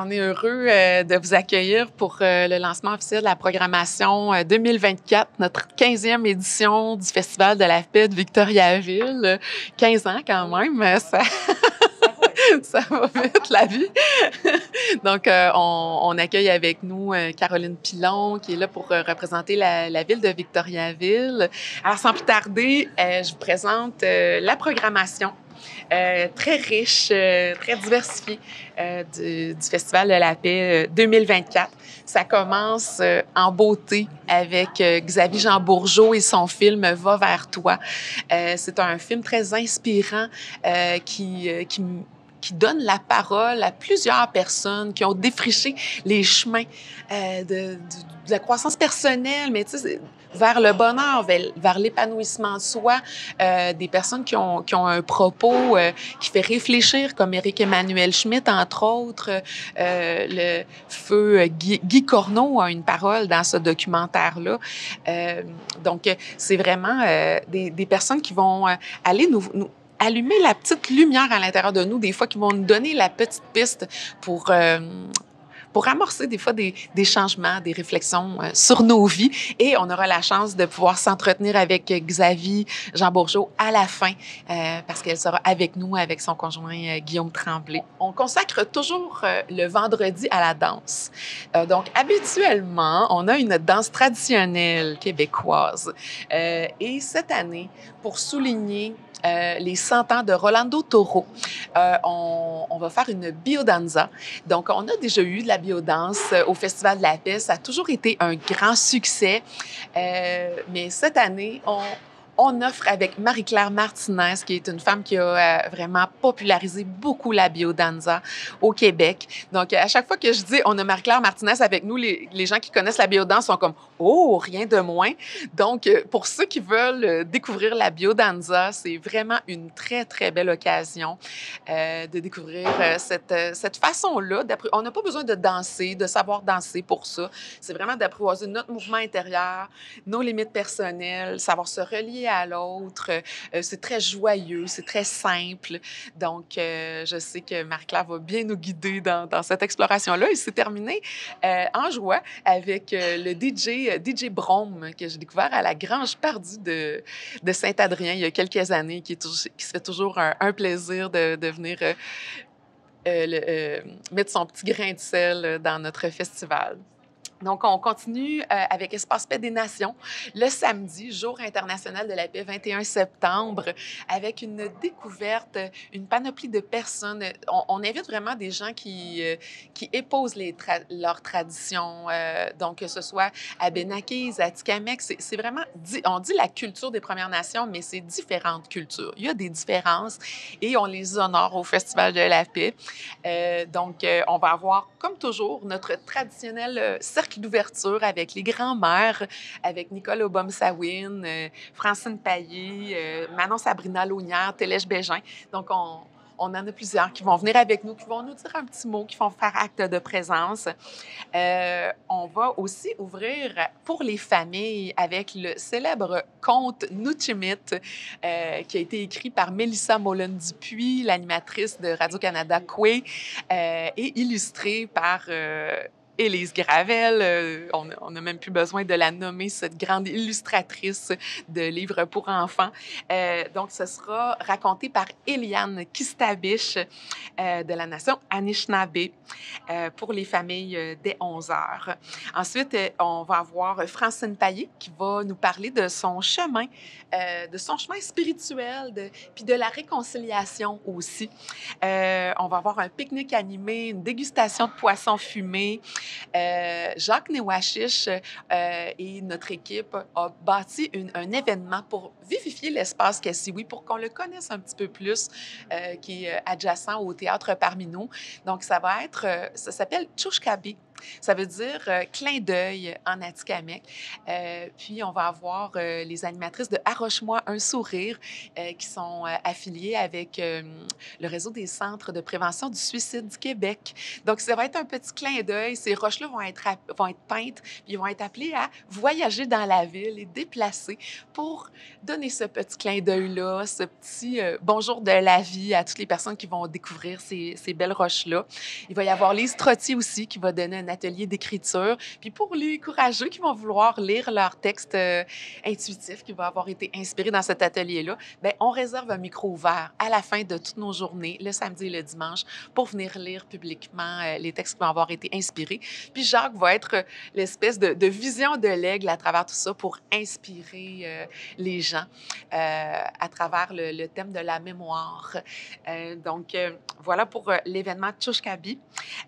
on est heureux de vous accueillir pour le lancement officiel de la programmation 2024, notre 15e édition du Festival de la paix de Victoriaville. 15 ans quand même, ça va vite, la vie. Donc, on accueille avec nous Caroline Pilon, qui est là pour représenter la ville de Victoriaville. Alors, sans plus tarder, je vous présente la programmation. Très riche, très diversifiée du Festival de la paix 2024. Ça commence en beauté avec Xavier Jean Bourgeault et son film « Va vers toi ». C'est un film très inspirant qui donne la parole à plusieurs personnes qui ont défriché les chemins de la croissance personnelle, mais tu sais, vers le bonheur, vers l'épanouissement de soi, des personnes qui ont un propos qui fait réfléchir, comme Éric-Emmanuel Schmitt, entre autres. Le feu Guy Corneau a une parole dans ce documentaire-là. Donc, c'est vraiment des personnes qui vont aller nous allumer la petite lumière à l'intérieur de nous, des fois, qui vont nous donner la petite piste pour amorcer des fois des changements, des réflexions sur nos vies. Et on aura la chance de pouvoir s'entretenir avec Xavier Jean Bourgeult à la fin, parce qu'elle sera avec nous, avec son conjoint Guillaume Tremblay. On consacre toujours le vendredi à la danse. Donc, habituellement, on a une danse traditionnelle québécoise. Et cette année, pour souligner les 100 ans de Rolando Toro. On va faire une biodanza. Donc, on a déjà eu de la biodanse au Festival de la paix. Ça a toujours été un grand succès. Mais cette année, on offre avec Marie-Claire Martinez, qui est une femme qui a vraiment popularisé beaucoup la biodanza au Québec. Donc, à chaque fois que je dis on a Marie-Claire Martinez avec nous, les gens qui connaissent la biodanse sont comme « Oh, rien de moins ». Donc, pour ceux qui veulent découvrir la biodanza, c'est vraiment une très, très belle occasion de découvrir cette façon-là. On n'a pas besoin de danser, de savoir danser pour ça. C'est vraiment d'apprivoiser notre mouvement intérieur, nos limites personnelles, savoir se relier à l'autre. C'est très joyeux, c'est très simple. Donc, je sais que Marie-Claire va bien nous guider dans cette exploration-là. Et c'est terminé en joie avec le DJ Brome, que j'ai découvert à la Grange Pardue de Saint-Adrien il y a quelques années, qui se fait toujours un plaisir de venir mettre son petit grain de sel dans notre festival. Donc, on continue avec Espace Paix des Nations le samedi, Jour international de la paix, 21 septembre, avec une découverte, une panoplie de personnes. On invite vraiment des gens qui épousent leurs traditions, donc que ce soit à Benakis, à Tikamek. C'est vraiment, on dit la culture des Premières Nations, mais c'est différentes cultures. Il y a des différences et on les honore au Festival de la paix. Donc, on va avoir, comme toujours, notre traditionnel cercle d'ouverture avec les grands-mères, avec Nicole Obom-Sawin, Francine Paillé, Manon Sabrina Launière, Télèche Bégin. Donc, on en a plusieurs qui vont venir avec nous, qui vont nous dire un petit mot, qui vont faire acte de présence. On va aussi ouvrir pour les familles avec le célèbre conte Nuchimit, qui a été écrit par Mélissa Mollen-Dupuis, l'animatrice de Radio-Canada Coué, et illustré par Élise Gravel. On n'a même plus besoin de la nommer, cette grande illustratrice de livres pour enfants. Donc, ce sera raconté par Eliane Kistabiche de la nation Anishinaabe pour les familles dès 11 heures. Ensuite, on va avoir Francine Paillé qui va nous parler de son chemin spirituel, puis de la réconciliation aussi. On va avoir un pique-nique animé, une dégustation de poissons fumés. Jacques Newashish et notre équipe a bâti un événement pour vivifier l'espace Kassiwi, pour qu'on le connaisse un petit peu plus, qui est adjacent au Théâtre Parmi nous. Donc, ça s'appelle Tchouchkabi. Ça veut dire clin d'œil en Atikamekw. Puis, on va avoir les animatrices de Arroche-moi un sourire qui sont affiliées avec le réseau des centres de prévention du suicide du Québec. Donc, ça va être un petit clin d'œil. Ces roches-là vont être peintes, puis ils vont être appelées à voyager dans la ville et déplacer pour donner ce petit clin d'œil-là, ce petit bonjour de la vie à toutes les personnes qui vont découvrir ces belles roches-là. Il va y avoir Lise Trottier aussi qui va donner un atelier d'écriture. Puis pour les courageux qui vont vouloir lire leur texte intuitif qui va avoir été inspiré dans cet atelier-là, bien, on réserve un micro ouvert à la fin de toutes nos journées, le samedi et le dimanche, pour venir lire publiquement les textes qui vont avoir été inspirés. Puis Jacques va être l'espèce de vision de l'aigle à travers tout ça pour inspirer les gens à travers le thème de la mémoire. Donc, voilà pour l'événement Tchouchkabi.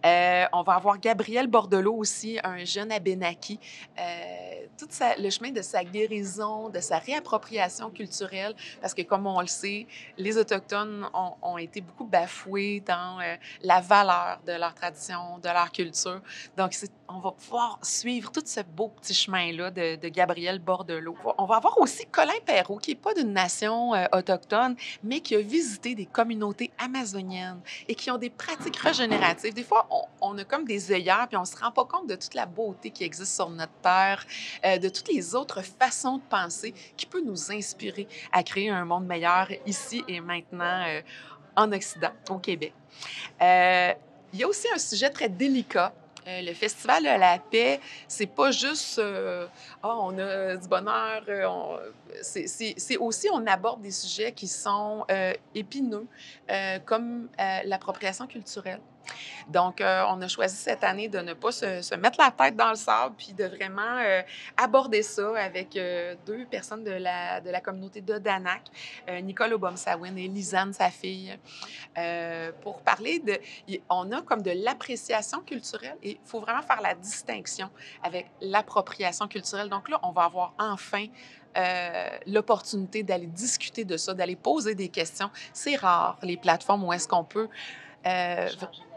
On va avoir Gabriel Bordelot aussi, un jeune Abénaki. Le chemin de sa guérison, de sa réappropriation culturelle, parce que comme on le sait, les Autochtones ont été beaucoup bafoués dans la valeur de leur tradition, de leur culture. Donc, on va pouvoir suivre tout ce beau petit chemin-là de Gabriel Bordelot. On va avoir aussi Colin Perrault, qui n'est pas d'une nation autochtone, mais qui a visité des communautés amazoniennes et qui ont des pratiques régénératives. Des fois, on a comme des œillères, puis on ne se rend pas compte de toute la beauté qui existe sur notre terre, de toutes les autres façons de penser qui peuvent nous inspirer à créer un monde meilleur ici et maintenant en Occident, au Québec. Il y a aussi un sujet très délicat. Le Festival de la paix, c'est pas juste on a du bonheur, c'est aussi on aborde des sujets qui sont épineux, comme l'appropriation culturelle. Donc, on a choisi cette année de ne pas se mettre la tête dans le sable, puis de vraiment aborder ça avec deux personnes de la communauté d'Odanak, Nicole Obomsawin et Lisanne, sa fille, pour parler on a comme de l'appréciation culturelle et il faut vraiment faire la distinction avec l'appropriation culturelle. Donc là, on va avoir enfin l'opportunité d'aller discuter de ça, d'aller poser des questions. C'est rare, les plateformes où est-ce qu'on peut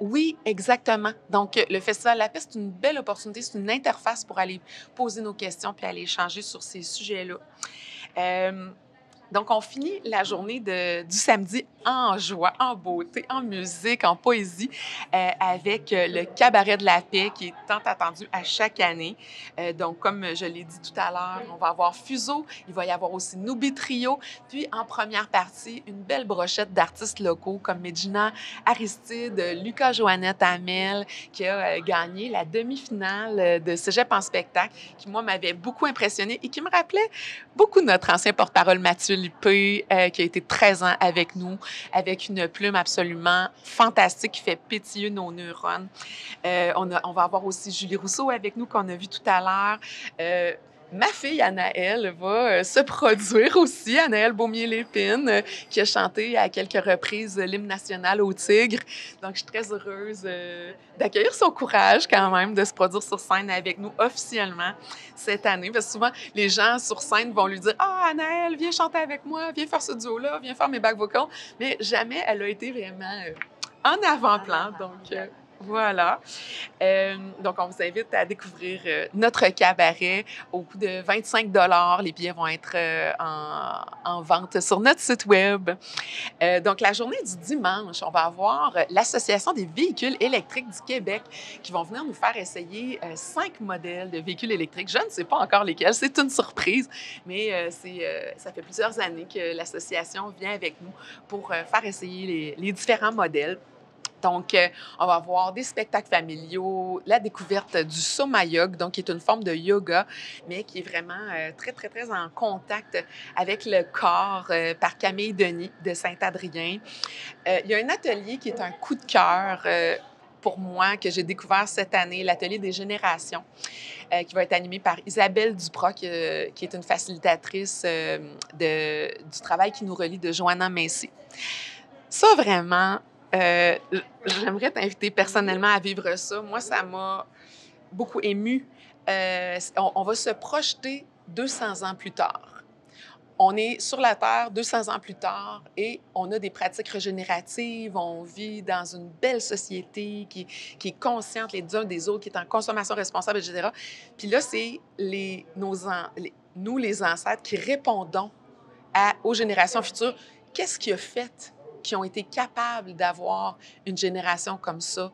oui, exactement. Donc, le Festival de la paix, c'est une belle opportunité, c'est une interface pour aller poser nos questions puis aller échanger sur ces sujets-là. Donc, on finit la journée du samedi en joie, en beauté, en musique, en poésie, avec le Cabaret de la paix qui est tant attendu à chaque année. Donc, comme je l'ai dit tout à l'heure, on va avoir Fuseau, il va y avoir aussi Nubi Trio, puis en première partie, une belle brochette d'artistes locaux comme Medjina Aristide, Lucas Joannette Hamel, qui a gagné la demi-finale de Cégep en spectacle, qui, moi, m'avait beaucoup impressionnée et qui me rappelait beaucoup notre ancien porte-parole Mathieu Lippé, qui a été 13 ans avec nous, avec une plume absolument fantastique qui fait pétiller nos neurones. On va avoir aussi Julie Rousseau avec nous, qu'on a vu tout à l'heure. Ma fille, Anaëlle, va se produire aussi, Anaëlle Beaumier-Lépine, qui a chanté à quelques reprises l'hymne national au Tigre. Donc, je suis très heureuse d'accueillir son courage quand même, de se produire sur scène avec nous officiellement cette année. Parce que souvent, les gens sur scène vont lui dire « Ah, Anaëlle, viens chanter avec moi, viens faire ce duo-là, viens faire mes back vocals. » Mais jamais elle a été vraiment en avant-plan. Donc, voilà. Donc, on vous invite à découvrir notre cabaret au coût de 25 $. Les billets vont être en vente sur notre site web. Donc, la journée du dimanche, on va avoir l'Association des véhicules électriques du Québec qui vont venir nous faire essayer 5 modèles de véhicules électriques. Je ne sais pas encore lesquels, c'est une surprise, mais ça fait plusieurs années que l'association vient avec nous pour faire essayer les différents modèles. Donc, on va avoir des spectacles familiaux, la découverte du Soma Yoga, donc qui est une forme de yoga, mais qui est vraiment très, très, très en contact avec le corps par Camille Denis de Saint-Adrien. Il y a un atelier qui est un coup de cœur pour moi, que j'ai découvert cette année, l'atelier des générations, qui va être animé par Isabelle Duprat, qui est une facilitatrice du travail qui nous relie de Joanna Macy. Ça, vraiment... j'aimerais t'inviter personnellement à vivre ça. Moi, ça m'a beaucoup émue. On va se projeter 200 ans plus tard. on est sur la Terre 200 ans plus tard et on a des pratiques régénératives, on vit dans une belle société qui est consciente les uns des autres, qui est en consommation responsable, etc. Puis là, c'est nous, les ancêtres, qui répondons aux générations futures. Qu'est-ce qui a fait qu'ils ont été capables d'avoir une génération comme ça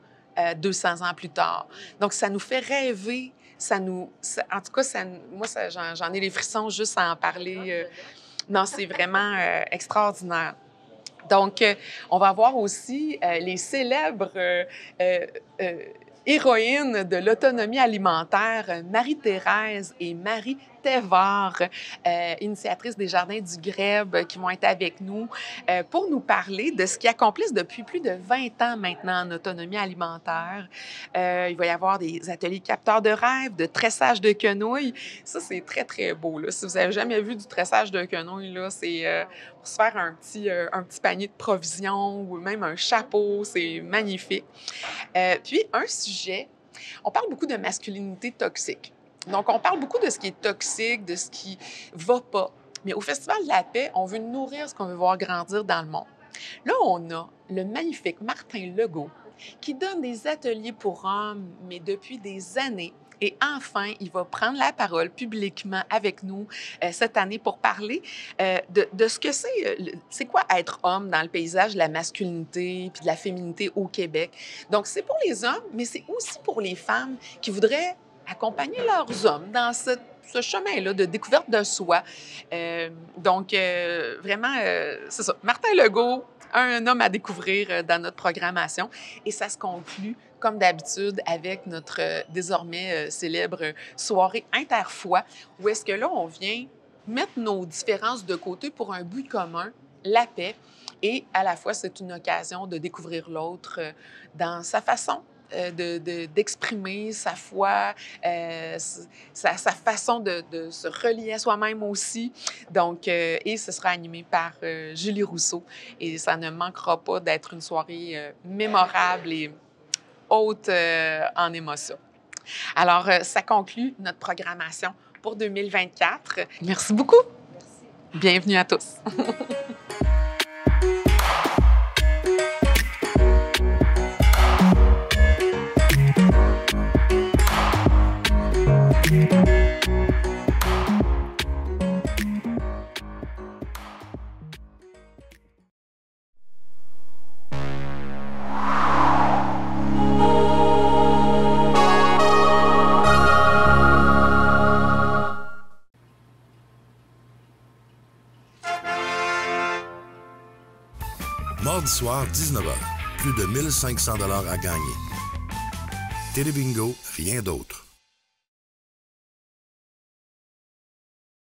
200 ans plus tard? Donc, ça nous fait rêver. En tout cas, moi, j'en ai les frissons juste à en parler. Non, c'est vraiment extraordinaire. Donc, on va voir aussi les célèbres héroïnes de l'autonomie alimentaire, Marie-Thérèse et Marie Thévard, initiatrices des Jardins du Grèbe, qui vont être avec nous pour nous parler de ce qu'ils accomplissent depuis plus de 20 ans maintenant en autonomie alimentaire. Il va y avoir des ateliers capteurs de rêves, de tressage de quenouilles. Ça, c'est très, très beau, là. Si vous n'avez jamais vu du tressage de quenouilles, là, c'est pour se faire un petit panier de provisions ou même un chapeau. C'est magnifique. Puis, un sujet, on parle beaucoup de masculinité toxique. Donc, on parle beaucoup de ce qui est toxique, de ce qui va pas. Mais au Festival de la paix, on veut nourrir ce qu'on veut voir grandir dans le monde. Là, on a le magnifique Martin Legault qui donne des ateliers pour hommes, mais depuis des années. Et enfin, il va prendre la parole publiquement avec nous cette année pour parler de ce que c'est quoi être homme dans le paysage de la masculinité puis de la féminité au Québec. Donc, c'est pour les hommes, mais c'est aussi pour les femmes qui voudraient accompagner leurs hommes dans ce chemin-là de découverte de soi. Vraiment, c'est ça. Martin Legault, un homme à découvrir dans notre programmation. Et ça se conclut, comme d'habitude, avec notre désormais célèbre soirée Interfoi, où est-ce que là, on vient mettre nos différences de côté pour un but commun, la paix. Et à la fois, c'est une occasion de découvrir l'autre dans sa façon d'exprimer sa foi, sa façon de se relier à soi-même aussi. Donc, et ce sera animé par Julie Rousseau. Et ça ne manquera pas d'être une soirée mémorable et haute en émotion. Alors, ça conclut notre programmation pour 2024. Merci beaucoup. Merci. Bienvenue à tous. Mardi soir, 19h. Plus de 1500 $ à gagner. Télébingo, rien d'autre.